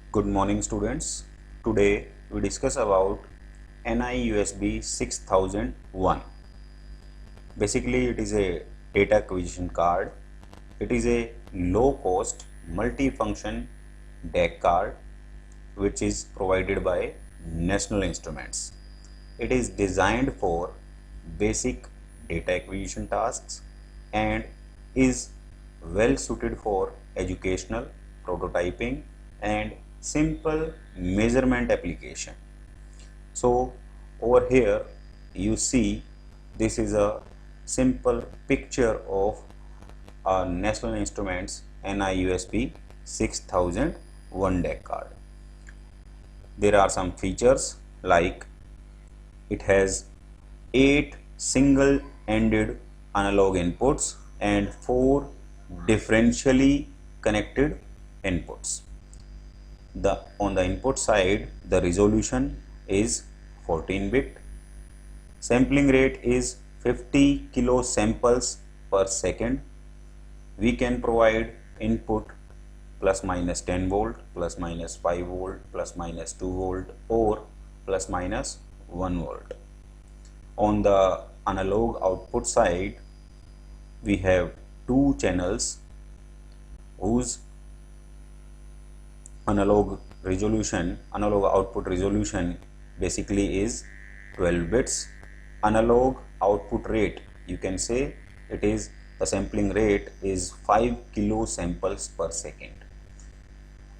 Good morning students. Today we discuss about NI USB 6001. Basically it is a data acquisition card. It is a low cost multifunction DAC card which is provided by National Instruments. It is designed for basic data acquisition tasks and is well suited for educational, prototyping and simple measurement application. So over here you see this is a simple picture of a National Instruments NI-USB 6001 DAC card. There are some features like it has 8 single-ended analog inputs and 4 differentially connected inputs. On the input side, the resolution is 14-bit. Sampling rate is 50 kilo samples per second. We can provide input plus minus 10 volt, plus minus 5 volt, plus minus 2 volt or plus minus 1 volt. On the analog output side, we have 2 channels whose analog output resolution basically is 12 bits. Analog output rate, you can say it is the sampling rate is 5 kilo samples per second.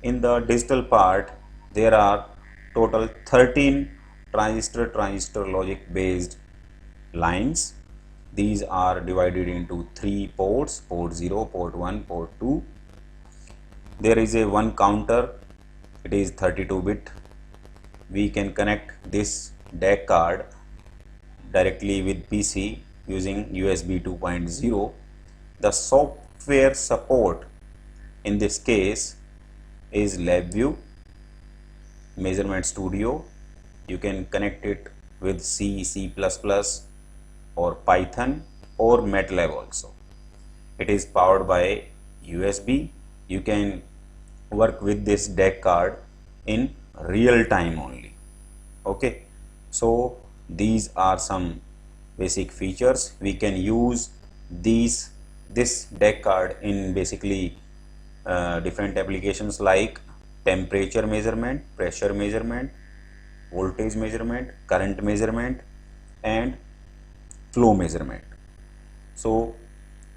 In the digital part, there are total 13 transistor logic based lines. These are divided into 3 ports, port 0, port 1, port 2. There is a one counter, it is 32-bit. We can connect this DAC card directly with PC using USB 2.0. The software support in this case is LabVIEW, Measurement Studio. You can connect it with C, C++ or Python or MATLAB also. It is powered by USB. You can work with this DAC card in real time only. Okay, so these are some basic features. We can use this DAC card in basically different applications like temperature measurement, pressure measurement, voltage measurement, current measurement and flow measurement. So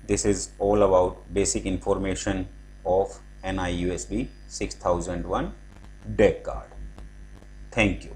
this is all about basic information of NI-USB 6001 DAC card. Thank you.